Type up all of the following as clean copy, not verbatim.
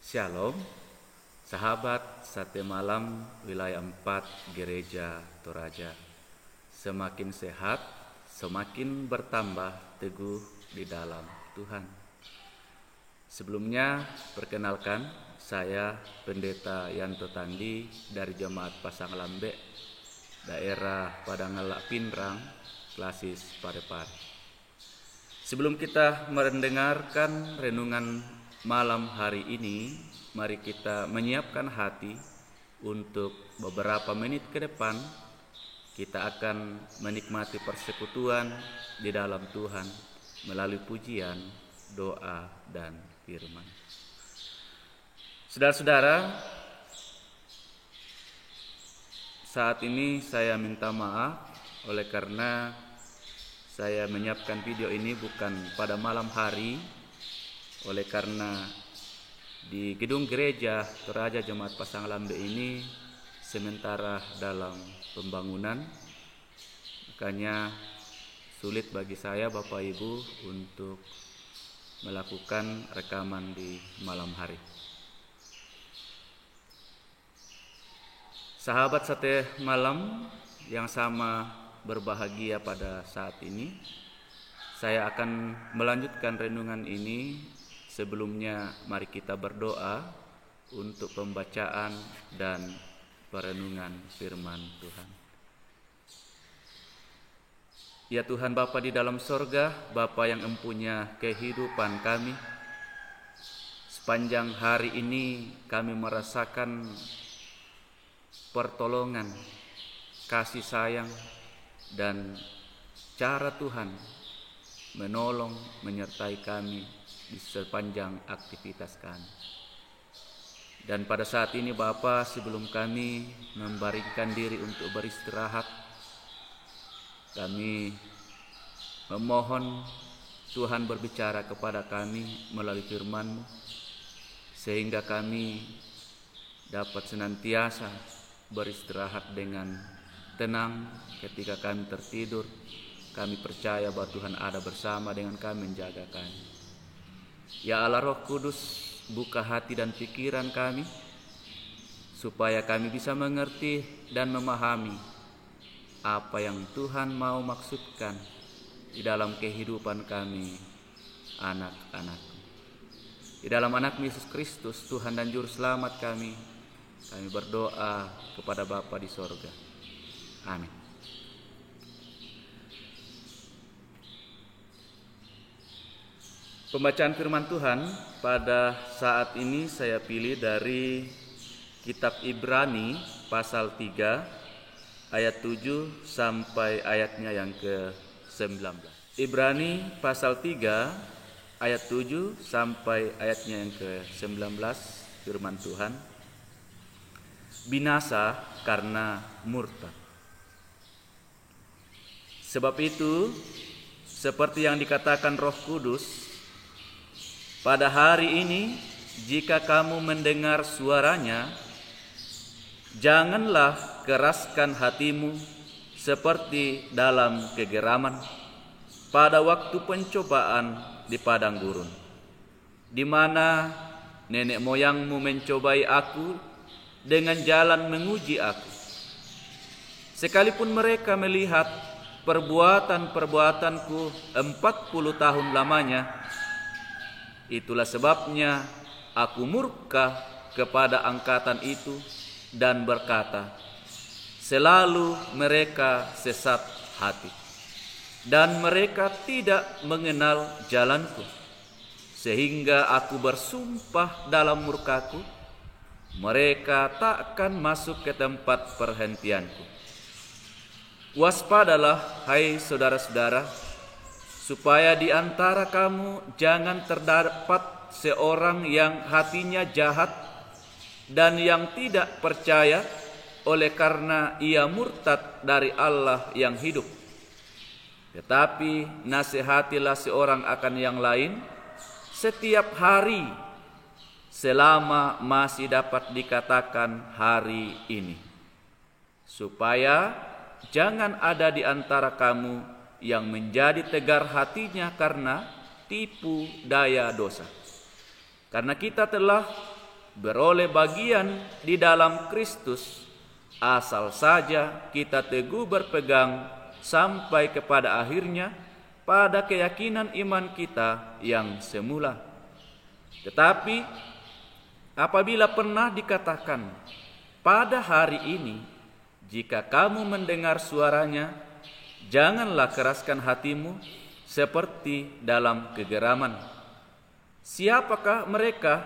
Shalom, sahabat Sate Malam wilayah 4 Gereja Toraja. Semakin sehat, semakin bertambah teguh di dalam Tuhan. Sebelumnya, perkenalkan, saya Pendeta Yanto Tandi dari Jemaat Pasang Lambe, daerah Padangalak Pinrang, Klasis Parepare. Sebelum kita mendengarkan renungan malam hari ini, mari kita menyiapkan hati untuk beberapa menit ke depan. Kita akan menikmati persekutuan di dalam Tuhan melalui pujian, doa, dan firman. Saudara-saudara, saat ini saya minta maaf oleh karena saya menyiapkan video ini bukan pada malam hari, oleh karena di gedung gereja Toraja Jemaat Pasang Lambe ini sementara dalam pembangunan, makanya sulit bagi saya Bapak Ibu untuk melakukan rekaman di malam hari. Sahabat Sate Malam yang sama berbahagia pada saat ini, saya akan melanjutkan renungan ini. Sebelumnya mari kita berdoa untuk pembacaan dan perenungan firman Tuhan. Ya Tuhan Bapa di dalam sorga, Bapa yang empunya kehidupan kami, sepanjang hari ini kami merasakan pertolongan, kasih sayang, dan cara Tuhan menolong, menyertai kami di sepanjang aktivitas kami. Dan pada saat ini Bapa, sebelum kami membaringkan diri untuk beristirahat, kami memohon Tuhan berbicara kepada kami melalui firman-Mu, sehingga kami dapat senantiasa beristirahat dengan tenang ketika kami tertidur. Kami percaya bahwa Tuhan ada bersama dengan kami, menjaga kami. Ya Allah Roh Kudus, buka hati dan pikiran kami, supaya kami bisa mengerti dan memahami apa yang Tuhan mau maksudkan di dalam kehidupan kami, anak-anak-Mu. Di dalam anak Yesus Kristus, Tuhan dan Juru Selamat kami berdoa kepada Bapa di sorga. Amin. Pembacaan firman Tuhan pada saat ini saya pilih dari kitab Ibrani pasal 3 ayat 7 sampai ayatnya yang ke-19. Ibrani pasal 3 ayat 7 sampai ayatnya yang ke-19, firman Tuhan. Binasa karena murtad. Sebab itu, seperti yang dikatakan Roh Kudus, pada hari ini, jika kamu mendengar suaranya, janganlah keraskan hatimu seperti dalam kegeraman pada waktu pencobaan di padang gurun, di mana nenek moyangmu mencobai aku dengan jalan menguji aku. Sekalipun mereka melihat perbuatan-perbuatanku 40 tahun lamanya, itulah sebabnya aku murka kepada angkatan itu dan berkata, selalu mereka sesat hati, dan mereka tidak mengenal jalanku, sehingga aku bersumpah dalam murkaku, mereka tak akan masuk ke tempat perhentianku. Waspadalah, hai saudara-saudara, supaya di antara kamu jangan terdapat seorang yang hatinya jahat dan yang tidak percaya oleh karena ia murtad dari Allah yang hidup. Tetapi nasihatilah seorang akan yang lain setiap hari, selama masih dapat dikatakan hari ini, supaya jangan ada di antara kamu yang menjadi tegar hatinya karena tipu daya dosa. Karena kita telah beroleh bagian di dalam Kristus, asal saja kita teguh berpegang sampai kepada akhirnya pada keyakinan iman kita yang semula. Tetapi apabila pernah dikatakan, pada hari ini, jika kamu mendengar suaranya, janganlah keraskan hatimu seperti dalam kegeraman. Siapakah mereka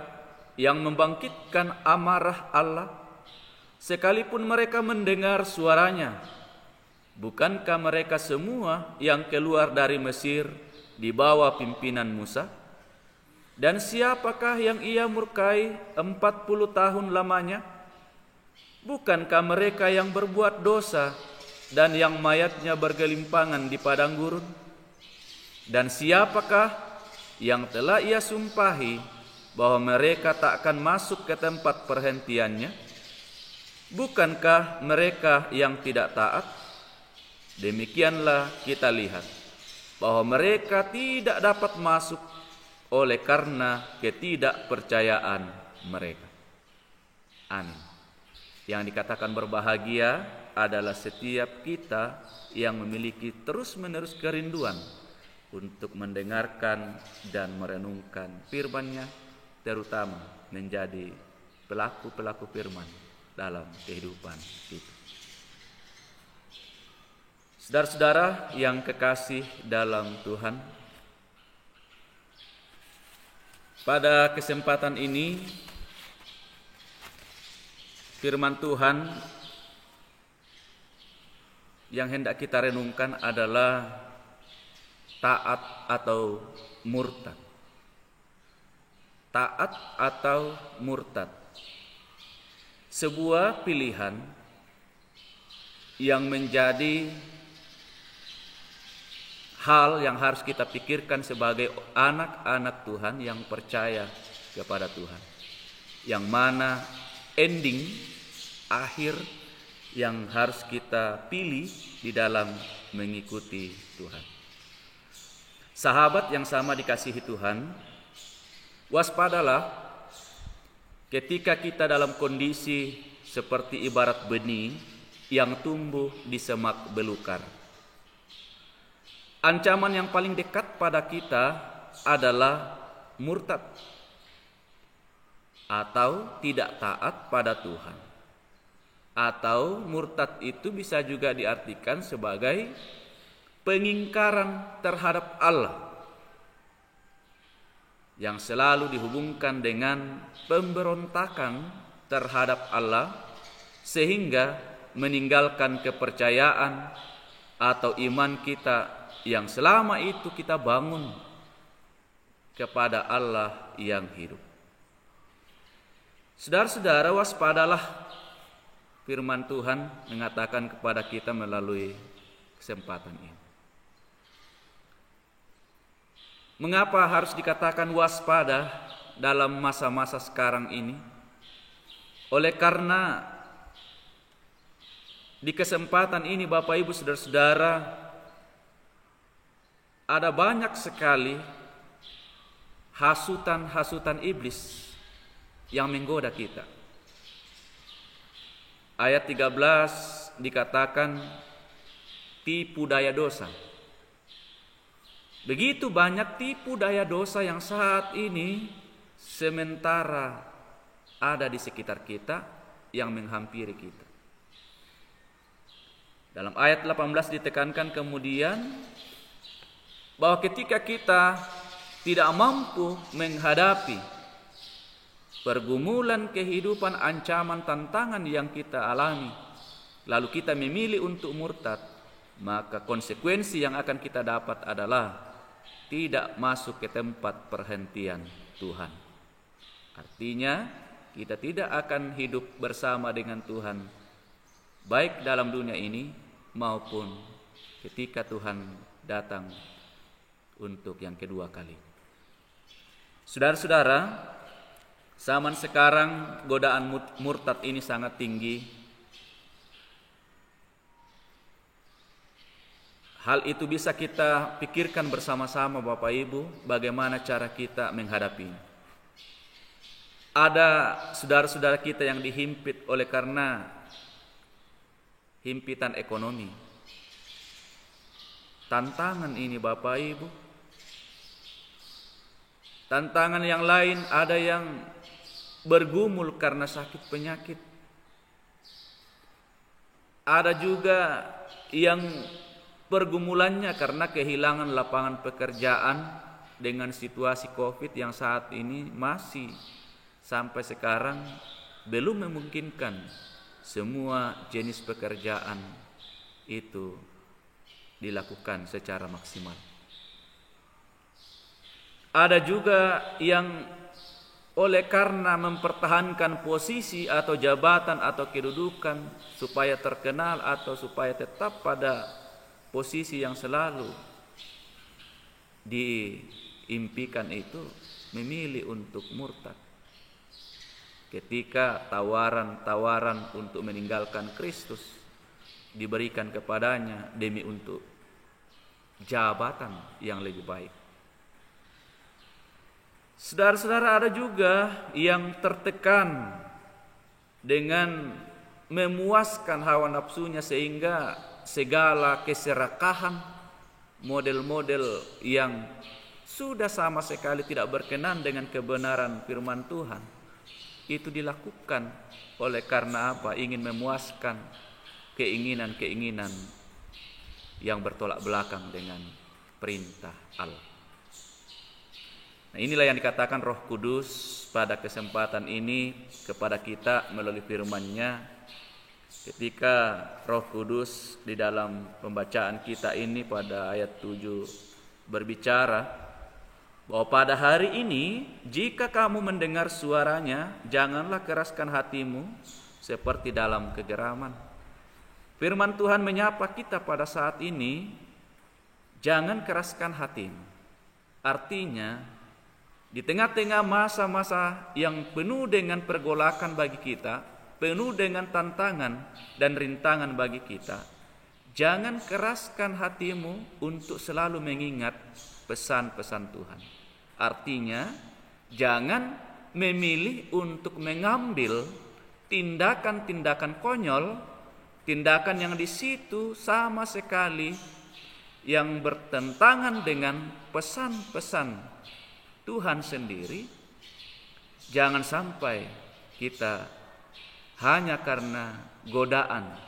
yang membangkitkan amarah Allah, sekalipun mereka mendengar suaranya? Bukankah mereka semua yang keluar dari Mesir di bawah pimpinan Musa? Dan siapakah yang ia murkai 40 tahun lamanya? Bukankah mereka yang berbuat dosa dan yang mayatnya bergelimpangan di padang gurun? Dan siapakah yang telah ia sumpahi bahwa mereka tak akan masuk ke tempat perhentiannya? Bukankah mereka yang tidak taat? Demikianlah kita lihat bahwa mereka tidak dapat masuk oleh karena ketidakpercayaan mereka. Amin. Yang dikatakan berbahagia adalah setiap kita yang memiliki terus-menerus kerinduan untuk mendengarkan dan merenungkan firman-Nya, terutama menjadi pelaku-pelaku firman dalam kehidupan kita. Saudara-saudara yang kekasih dalam Tuhan, pada kesempatan ini firman Tuhan yang hendak kita renungkan adalah taat atau murtad. Taat atau murtad. Sebuah pilihan yang menjadi hal yang harus kita pikirkan sebagai anak-anak Tuhan yang percaya kepada Tuhan. Yang mana ending, akhir yang harus kita pilih di dalam mengikuti Tuhan. Sahabat yang sama dikasihi Tuhan, waspadalah ketika kita dalam kondisi seperti ibarat benih yang tumbuh di semak belukar. Ancaman yang paling dekat pada kita adalah murtad atau tidak taat pada Tuhan. Atau murtad itu bisa juga diartikan sebagai pengingkaran terhadap Allah yang selalu dihubungkan dengan pemberontakan terhadap Allah sehingga meninggalkan kepercayaan atau iman kita yang selama itu kita bangun kepada Allah yang hidup. Saudara-saudara, waspadalah, firman Tuhan mengatakan kepada kita melalui kesempatan ini. Mengapa harus dikatakan waspada dalam masa-masa sekarang ini? Oleh karena di kesempatan ini Bapak Ibu Saudara-saudara, ada banyak sekali hasutan-hasutan iblis yang menggoda kita. Ayat 13 dikatakan tipu daya dosa. Begitu banyak tipu daya dosa yang saat ini sementara ada di sekitar kita yang menghampiri kita. Dalam ayat 18 ditekankan kemudian bahwa ketika kita tidak mampu menghadapi pergumulan kehidupan, ancaman, tantangan yang kita alami, lalu kita memilih untuk murtad, maka konsekuensi yang akan kita dapat adalah tidak masuk ke tempat perhentian Tuhan. Artinya kita tidak akan hidup bersama dengan Tuhan, baik dalam dunia ini maupun ketika Tuhan datang untuk yang kedua kali. Saudara-saudara, zaman sekarang godaan murtad ini sangat tinggi. Hal itu bisa kita pikirkan bersama-sama Bapak Ibu, bagaimana cara kita menghadapinya. Ada saudara-saudara kita yang dihimpit oleh karena himpitan ekonomi. Tantangan ini Bapak Ibu. Tantangan yang lain ada yang bergumul karena sakit penyakit. Ada juga yang pergumulannya karena kehilangan lapangan pekerjaan dengan situasi COVID yang saat ini masih sampai sekarang belum memungkinkan semua jenis pekerjaan itu dilakukan secara maksimal. Ada juga yang oleh karena mempertahankan posisi atau jabatan atau kedudukan supaya terkenal atau supaya tetap pada posisi yang selalu diimpikan itu memilih untuk murtad. Ketika tawaran-tawaran untuk meninggalkan Kristus diberikan kepadanya demi untuk jabatan yang lebih baik. Saudara-saudara, ada juga yang tertekan dengan memuaskan hawa nafsunya sehingga segala keserakahan, model-model yang sudah sama sekali tidak berkenan dengan kebenaran firman Tuhan itu dilakukan oleh karena apa? Ingin memuaskan keinginan-keinginan yang bertolak belakang dengan perintah Allah. Nah, inilah yang dikatakan Roh Kudus pada kesempatan ini kepada kita melalui firman-Nya. Ketika Roh Kudus di dalam pembacaan kita ini pada ayat 7 berbicara bahwa pada hari ini jika kamu mendengar suaranya, janganlah keraskan hatimu seperti dalam kegeraman. Firman Tuhan menyapa kita pada saat ini, jangan keraskan hatimu. Artinya di tengah-tengah masa-masa yang penuh dengan pergolakan bagi kita, penuh dengan tantangan dan rintangan bagi kita, jangan keraskan hatimu untuk selalu mengingat pesan-pesan Tuhan. Artinya, jangan memilih untuk mengambil tindakan-tindakan konyol, tindakan yang di situ sama sekali yang bertentangan dengan pesan-pesan Tuhan sendiri. Jangan sampai kita hanya karena godaan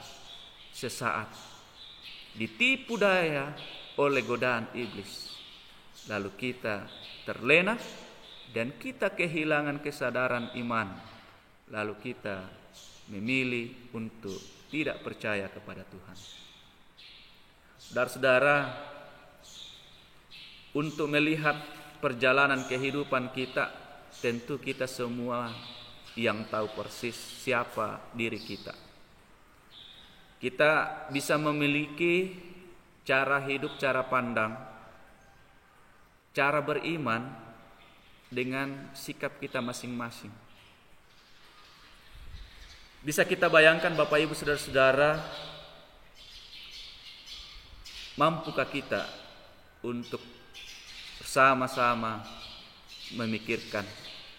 sesaat ditipu daya oleh godaan iblis, lalu kita terlena dan kita kehilangan kesadaran iman, lalu kita memilih untuk tidak percaya kepada Tuhan. Saudara-saudara, untuk melihat perjalanan kehidupan kita, tentu kita semua yang tahu persis siapa diri kita. Kita bisa memiliki cara hidup, cara pandang, cara beriman dengan sikap kita masing-masing. Bisa kita bayangkan Bapak Ibu Saudara-saudara, mampukah kita untuk bersama-sama memikirkan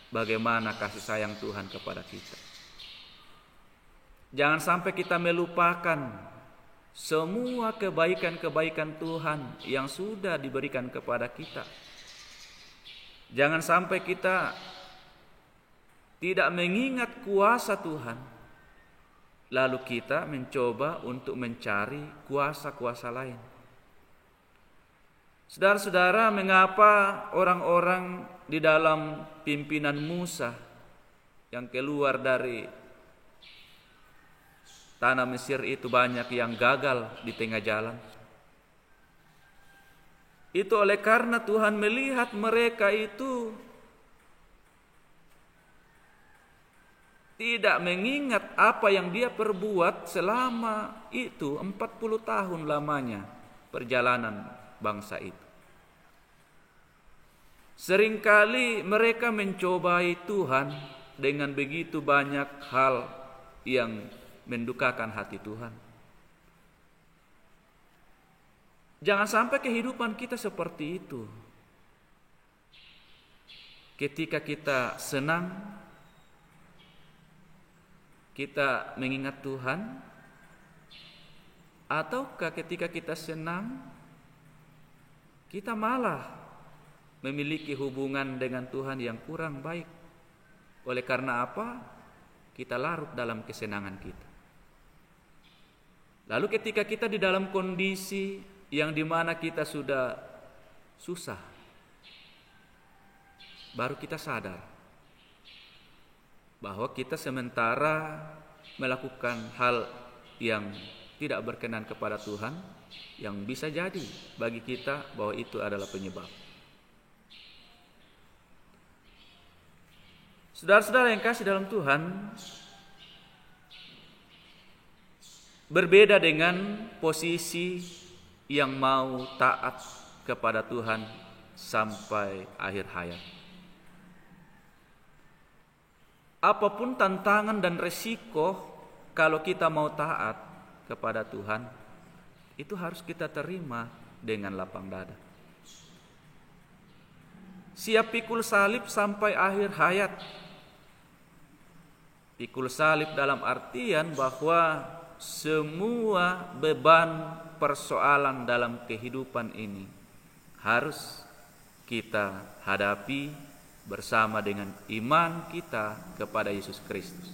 bagaimana kasih sayang Tuhan kepada kita. Jangan sampai kita melupakan semua kebaikan-kebaikan Tuhan yang sudah diberikan kepada kita. Jangan sampai kita tidak mengingat kuasa Tuhan, lalu kita mencoba untuk mencari kuasa-kuasa lain. Saudara-saudara, mengapa orang-orang di dalam pimpinan Musa yang keluar dari tanah Mesir itu banyak yang gagal di tengah jalan? Itu oleh karena Tuhan melihat mereka itu tidak mengingat apa yang dia perbuat selama itu 40 tahun lamanya perjalanan bangsa itu. Seringkali mereka mencobai Tuhan dengan begitu banyak hal yang mendukakan hati Tuhan. Jangan sampai kehidupan kita seperti itu. Ketika kita senang, kita mengingat Tuhan, ataukah ketika kita senang kita malah memiliki hubungan dengan Tuhan yang kurang baik? Oleh karena apa? Kita larut dalam kesenangan kita. Lalu ketika kita di dalam kondisi yang dimana kita sudah susah, baru kita sadar bahwa kita sementara melakukan hal yang tidak berkenan kepada Tuhan, yang bisa jadi bagi kita bahwa itu adalah penyebab. Saudara-saudara yang kasih dalam Tuhan, berbeda dengan posisi yang mau taat kepada Tuhan sampai akhir hayat. Apapun tantangan dan resiko, kalau kita mau taat kepada Tuhan, itu harus kita terima dengan lapang dada. Siap pikul salib sampai akhir hayat. Pikul salib dalam artian bahwa semua beban persoalan dalam kehidupan ini harus kita hadapi bersama dengan iman kita kepada Yesus Kristus.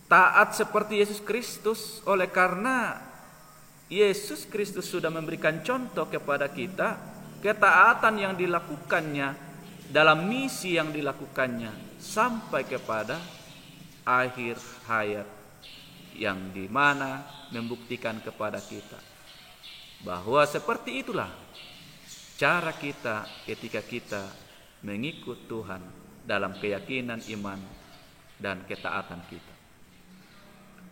Taat seperti Yesus Kristus, oleh karena Yesus Kristus sudah memberikan contoh kepada kita, ketaatan yang dilakukannya dalam misi yang dilakukannya sampai kepada akhir hayat, yang dimana membuktikan kepada kita bahwa seperti itulah cara kita ketika kita mengikut Tuhan dalam keyakinan, iman, dan ketaatan kita.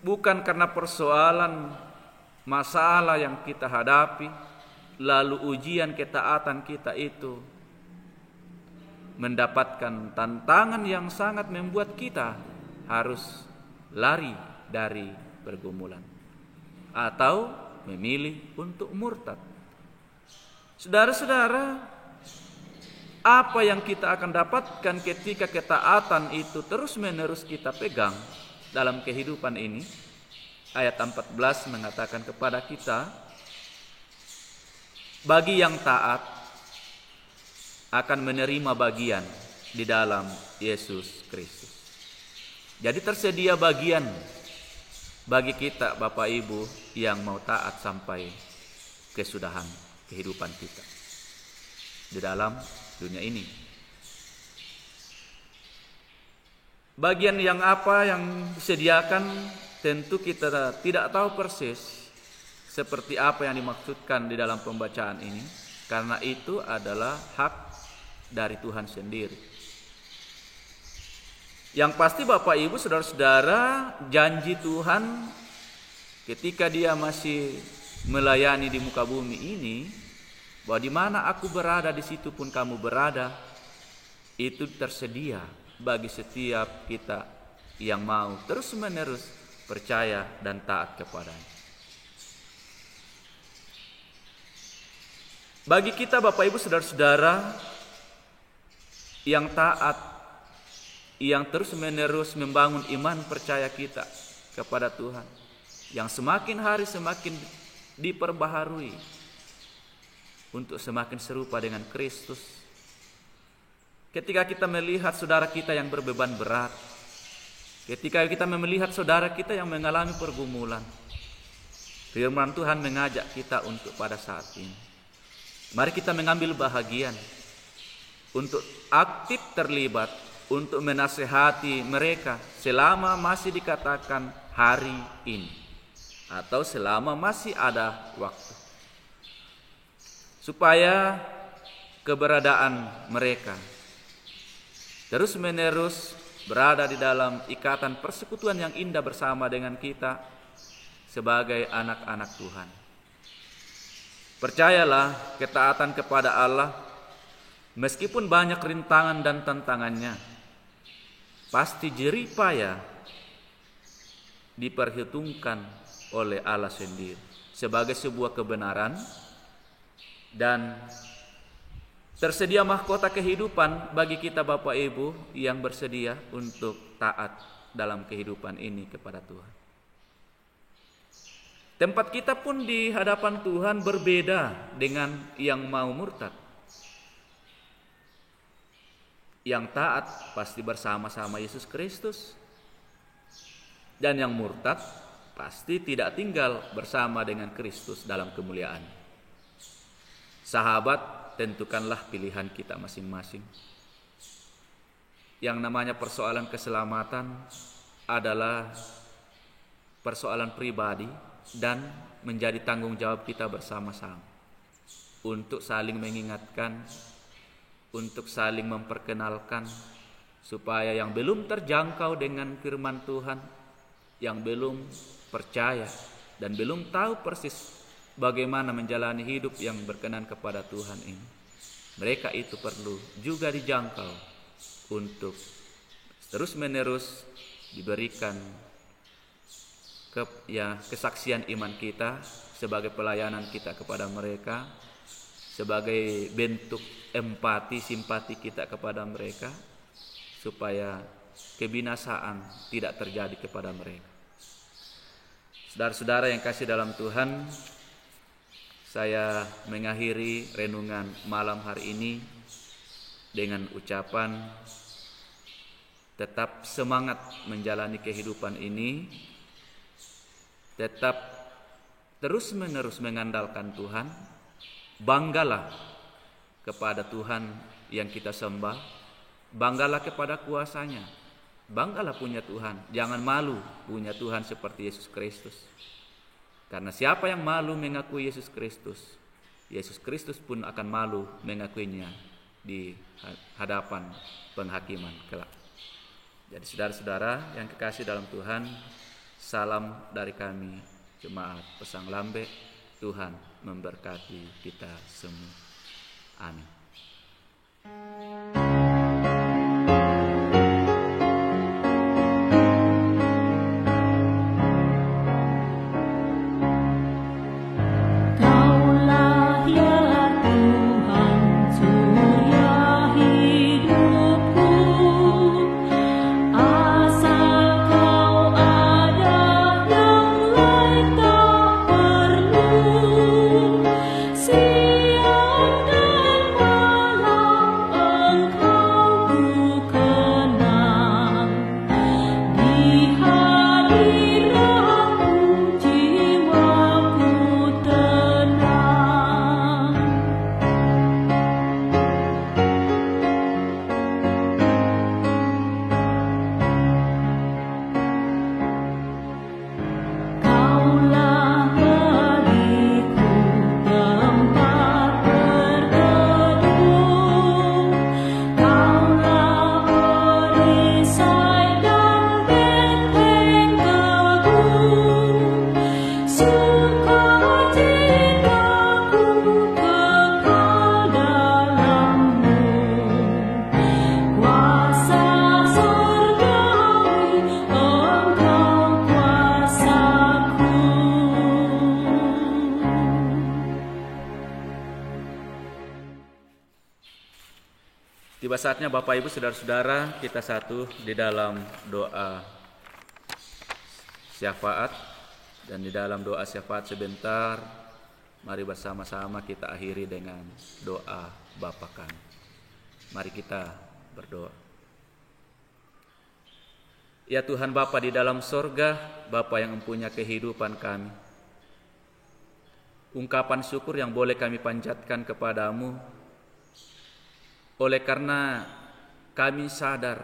Bukan karena persoalan masalah yang kita hadapi, lalu ujian ketaatan kita itu mendapatkan tantangan yang sangat membuat kita harus lari dari pergumulan atau memilih untuk murtad. Saudara-saudara, apa yang kita akan dapatkan ketika ketaatan itu terus-menerus kita pegang dalam kehidupan ini? Ayat 14 mengatakan kepada kita, bagi yang taat akan menerima bagian di dalam Yesus Kristus. Jadi tersedia bagian bagi kita, Bapak Ibu, yang mau taat sampai kesudahan kehidupan kita di dalam dunia ini. Bagian yang apa yang disediakan tentu kita tidak tahu persis seperti apa yang dimaksudkan di dalam pembacaan ini, karena itu adalah hak dari Tuhan sendiri. Yang pasti Bapak Ibu, saudara-saudara, janji Tuhan ketika Dia masih melayani di muka bumi ini, bahwa di mana aku berada di situ pun kamu berada, itu tersedia bagi setiap kita yang mau terus-menerus percaya dan taat kepadanya. Bagi kita Bapak Ibu saudara-saudara yang taat, yang terus-menerus membangun iman percaya kita kepada Tuhan, yang semakin hari semakin diperbaharui untuk semakin serupa dengan Kristus. Ketika kita melihat saudara kita yang berbeban berat, ketika kita melihat saudara kita yang mengalami pergumulan, firman Tuhan mengajak kita untuk pada saat ini, mari kita mengambil bahagian untuk aktif terlibat, untuk menasehati mereka selama masih dikatakan hari ini, atau selama masih ada waktu, supaya keberadaan mereka terus-menerus berada di dalam ikatan persekutuan yang indah bersama dengan kita sebagai anak-anak Tuhan. Percayalah, ketaatan kepada Allah, meskipun banyak rintangan dan tantangannya, pasti jerih payah diperhitungkan oleh Allah sendiri sebagai sebuah kebenaran dan Tersedia mahkota kehidupan bagi kita Bapak Ibu yang bersedia untuk taat dalam kehidupan ini kepada Tuhan. Tempat kita pun di hadapan Tuhan berbeda dengan yang mau murtad. Yang taat pasti bersama-sama Yesus Kristus. Dan yang murtad pasti tidak tinggal bersama dengan Kristus dalam kemuliaan. Sahabat, tentukanlah pilihan kita masing-masing. Yang namanya persoalan keselamatan adalah persoalan pribadi dan menjadi tanggung jawab kita bersama-sama untuk saling mengingatkan, untuk saling memperkenalkan, supaya yang belum terjangkau dengan firman Tuhan, yang belum percaya dan belum tahu persis bagaimana menjalani hidup yang berkenan kepada Tuhan ini, mereka itu perlu juga dijangkau untuk terus-menerus diberikan kesaksian iman kita sebagai pelayanan kita kepada mereka, sebagai bentuk empati, simpati kita kepada mereka, supaya kebinasaan tidak terjadi kepada mereka. Saudara-saudara yang kasih dalam Tuhan, saya mengakhiri renungan malam hari ini dengan ucapan tetap semangat menjalani kehidupan ini, tetap terus-menerus mengandalkan Tuhan, banggalah kepada Tuhan yang kita sembah, banggalah kepada kuasanya, banggalah punya Tuhan, jangan malu punya Tuhan seperti Yesus Kristus. Karena siapa yang malu mengakui Yesus Kristus, Yesus Kristus pun akan malu mengakuinya di hadapan penghakiman kelak. Jadi saudara-saudara yang kekasih dalam Tuhan, salam dari kami Jemaat Pesang Lambe. Tuhan memberkati kita semua. Amin. Tiba saatnya Bapak Ibu Saudara-saudara kita satu di dalam doa syafaat, dan di dalam doa syafaat sebentar mari bersama-sama kita akhiri dengan doa Bapa kami. Mari kita berdoa. Ya Tuhan Bapa di dalam sorga, Bapa yang mempunyai kehidupan kami, ungkapan syukur yang boleh kami panjatkan kepadamu oleh karena kami sadar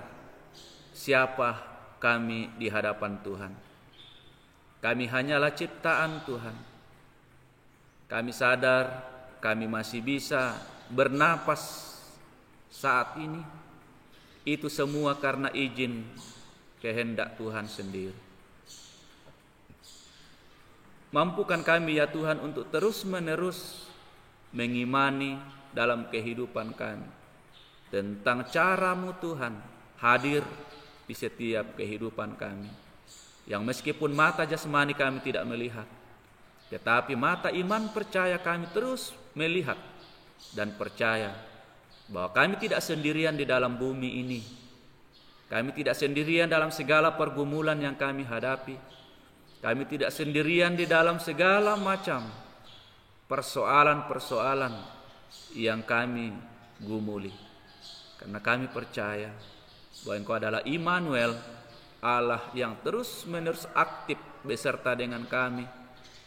siapa kami di hadapan Tuhan. Kami hanyalah ciptaan Tuhan. Kami sadar kami masih bisa bernapas saat ini. Itu semua karena izin kehendak Tuhan sendiri. Mampukan kami ya Tuhan untuk terus-menerus mengimani dalam kehidupan kami tentang cara-Mu Tuhan hadir di setiap kehidupan kami, yang meskipun mata jasmani kami tidak melihat, tetapi mata iman percaya kami terus melihat dan percaya bahwa kami tidak sendirian di dalam bumi ini. Kami tidak sendirian dalam segala pergumulan yang kami hadapi. Kami tidak sendirian di dalam segala macam persoalan-persoalan yang kami gumuli. Karena kami percaya bahwa Engkau adalah Immanuel, Allah yang terus-menerus aktif beserta dengan kami,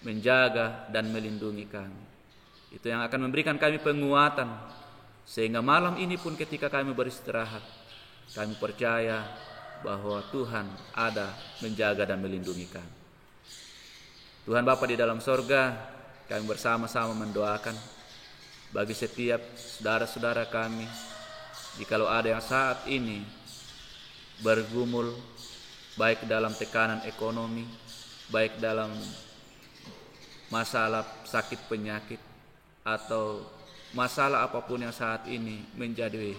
menjaga dan melindungi kami. Itu yang akan memberikan kami penguatan, sehingga malam ini pun ketika kami beristirahat, kami percaya bahwa Tuhan ada menjaga dan melindungi kami. Tuhan Bapa di dalam sorga, kami bersama-sama mendoakan bagi setiap saudara-saudara kami, jikalau ada yang saat ini bergumul baik dalam tekanan ekonomi, baik dalam masalah sakit penyakit, atau masalah apapun yang saat ini menjadi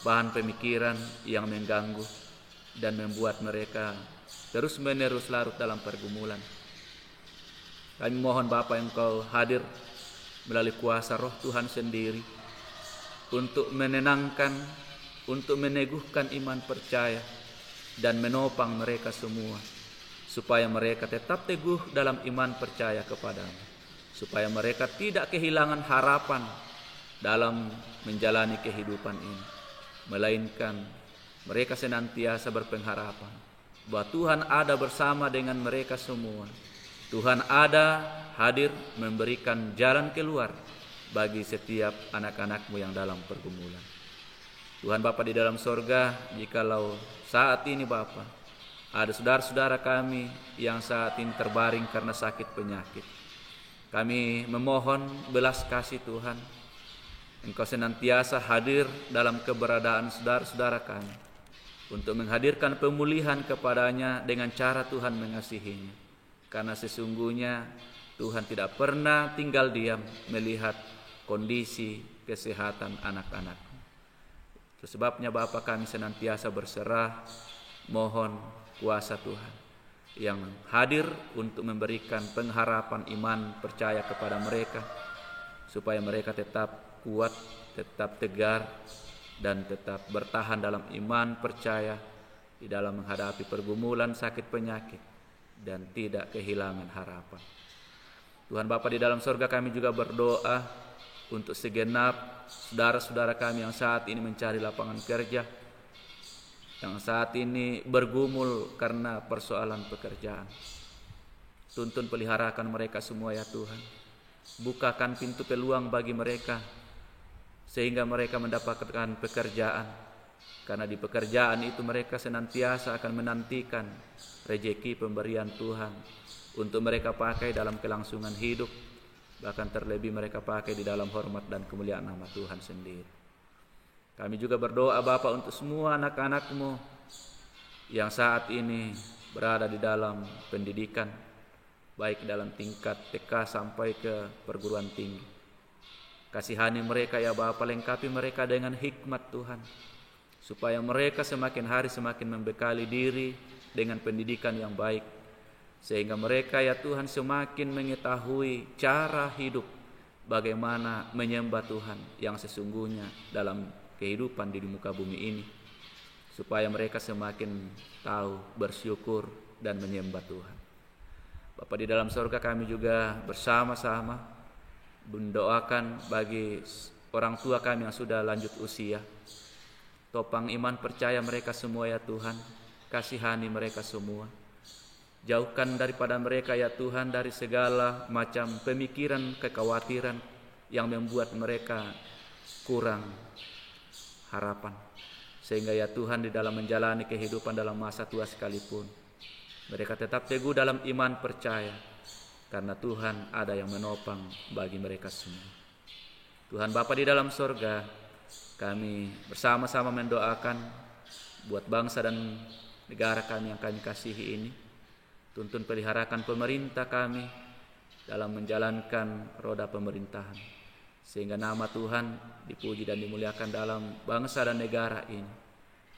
bahan pemikiran yang mengganggu dan membuat mereka terus-menerus larut dalam pergumulan. Kami mohon Bapa, Engkau hadir melalui kuasa Roh Tuhan sendiri untuk menenangkan, untuk meneguhkan iman percaya dan menopang mereka semua, supaya mereka tetap teguh dalam iman percaya kepadamu, supaya mereka tidak kehilangan harapan dalam menjalani kehidupan ini, melainkan mereka senantiasa berpengharapan bahwa Tuhan ada bersama dengan mereka semua. Tuhan ada hadir memberikan jalan keluar bagi setiap anak-anak-Mu yang dalam pergumulan. Tuhan Bapa di dalam sorga, jikalau saat ini Bapa ada saudara-saudara kami yang saat ini terbaring karena sakit penyakit, kami memohon belas kasih Tuhan. Engkau senantiasa hadir dalam keberadaan saudara-saudara kami untuk menghadirkan pemulihan kepadanya dengan cara Tuhan mengasihinya. Karena sesungguhnya Tuhan tidak pernah tinggal diam melihat kondisi kesehatan anak-anak. Itu sebabnya Bapa, kami senantiasa berserah mohon kuasa Tuhan yang hadir untuk memberikan pengharapan iman percaya kepada mereka, supaya mereka tetap kuat, tetap tegar, dan tetap bertahan dalam iman percaya di dalam menghadapi pergumulan sakit penyakit dan tidak kehilangan harapan. Tuhan Bapa di dalam sorga, kami juga berdoa untuk segenap saudara-saudara kami yang saat ini mencari lapangan kerja, yang saat ini bergumul karena persoalan pekerjaan. Tuntun peliharakan mereka semua ya Tuhan. Bukakan pintu peluang bagi mereka sehingga mereka mendapatkan pekerjaan. Karena di pekerjaan itu mereka senantiasa akan menantikan rejeki pemberian Tuhan untuk mereka pakai dalam kelangsungan hidup, bahkan terlebih mereka pakai di dalam hormat dan kemuliaan nama Tuhan sendiri. Kami juga berdoa Bapa untuk semua anak-anak-Mu yang saat ini berada di dalam pendidikan, baik dalam tingkat TK sampai ke perguruan tinggi. Kasihani mereka ya Bapa, lengkapi mereka dengan hikmat Tuhan, supaya mereka semakin hari semakin membekali diri dengan pendidikan yang baik, sehingga mereka ya Tuhan semakin mengetahui cara hidup, bagaimana menyembah Tuhan yang sesungguhnya dalam kehidupan di muka bumi ini, supaya mereka semakin tahu bersyukur dan menyembah Tuhan. Bapa di dalam sorga, kami juga bersama-sama mendoakan bagi orang tua kami yang sudah lanjut usia. Topang iman percaya mereka semua ya Tuhan, kasihani mereka semua. Jauhkan daripada mereka ya Tuhan dari segala macam pemikiran, kekhawatiran yang membuat mereka kurang harapan. Sehingga ya Tuhan di dalam menjalani kehidupan dalam masa tua sekalipun, mereka tetap teguh dalam iman percaya, karena Tuhan ada yang menopang bagi mereka semua. Tuhan Bapa di dalam sorga, kami bersama-sama mendoakan buat bangsa dan negara kami yang kami kasihi ini. Tuntun peliharakan pemerintah kami dalam menjalankan roda pemerintahan, sehingga nama Tuhan dipuji dan dimuliakan dalam bangsa dan negara ini,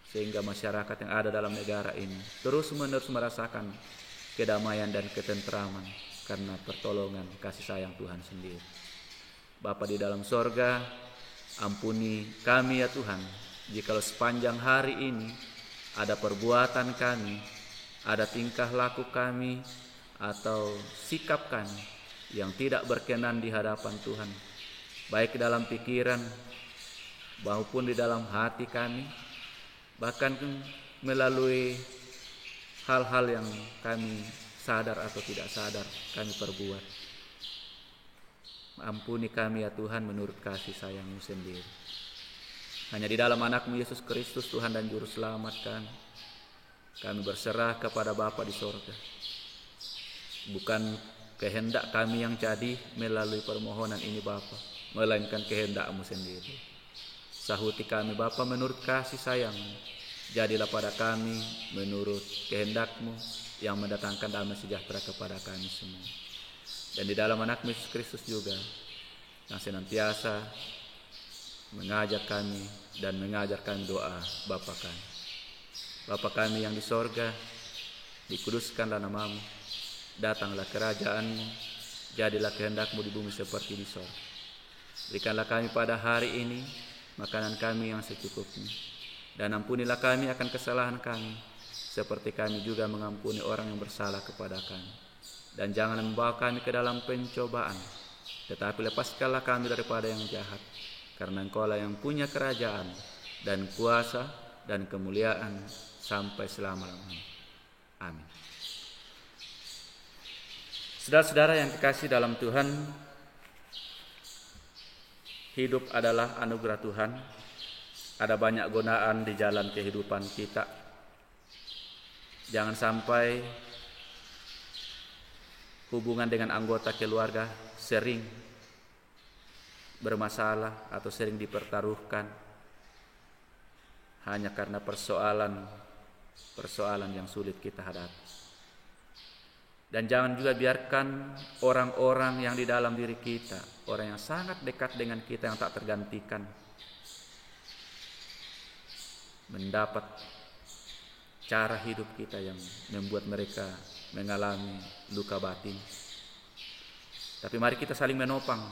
sehingga masyarakat yang ada dalam negara ini terus-menerus merasakan kedamaian dan ketentraman karena pertolongan kasih sayang Tuhan sendiri. Bapa di dalam sorga, Ampuni kami ya Tuhan, jikalau sepanjang hari ini ada perbuatan kami, ada tingkah laku kami, atau sikap kami yang tidak berkenan di hadapan Tuhan, baik dalam pikiran maupun di dalam hati kami, bahkan melalui hal-hal yang kami sadar atau tidak sadar kami perbuat. Ampuni kami ya Tuhan menurut kasih sayang-Mu sendiri. Hanya di dalam anak-Mu Yesus Kristus Tuhan dan Juru Selamat kami berserah kepada Bapa di sorga. Bukan kehendak kami yang jadi melalui permohonan ini Bapa, melainkan kehendak-Mu sendiri. Sahuti kami Bapa menurut kasih sayang-Mu, jadilah pada kami menurut kehendak-Mu yang mendatangkan damai sejahtera kepada kami semua. Dan di dalam anak Yesus Kristus juga yang senantiasa mengajak kami dan mengajar kami doa Bapa kami. Bapa kami yang di sorga, dikuduskanlah nama-Mu, datanglah kerajaan-Mu, jadilah kehendak-Mu di bumi seperti di sorga. Berikanlah kami pada hari ini makanan kami yang secukupnya, dan ampunilah kami akan kesalahan kami, seperti kami juga mengampuni orang yang bersalah kepada kami. Dan jangan membawa kami ke dalam pencobaan, tetapi lepaskanlah kami daripada yang jahat, karena Engkau-lah yang punya kerajaan dan kuasa dan kemuliaan sampai selama-lamanya. Amin. Saudara-saudara yang dikasihi dalam Tuhan, hidup adalah anugerah Tuhan. Ada banyak godaan di jalan kehidupan kita. Jangan sampai hubungan dengan anggota keluarga sering bermasalah atau sering dipertaruhkan hanya karena persoalan yang sulit kita hadapi. Dan jangan juga biarkan orang-orang yang di dalam diri kita, orang yang sangat dekat dengan kita yang tak tergantikan, mendapat cara hidup kita yang membuat mereka mengalami luka batin. Tapi mari kita saling menopang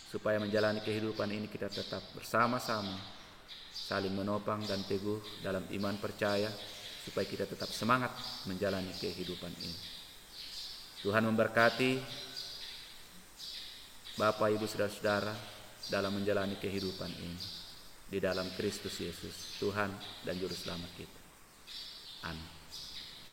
supaya menjalani kehidupan ini kita tetap bersama-sama, saling menopang dan teguh dalam iman percaya, supaya kita tetap semangat menjalani kehidupan ini. Tuhan memberkati Bapak, Ibu, Saudara-saudara dalam menjalani kehidupan ini di dalam Kristus Yesus, Tuhan dan Juru Selamat kita. Amin.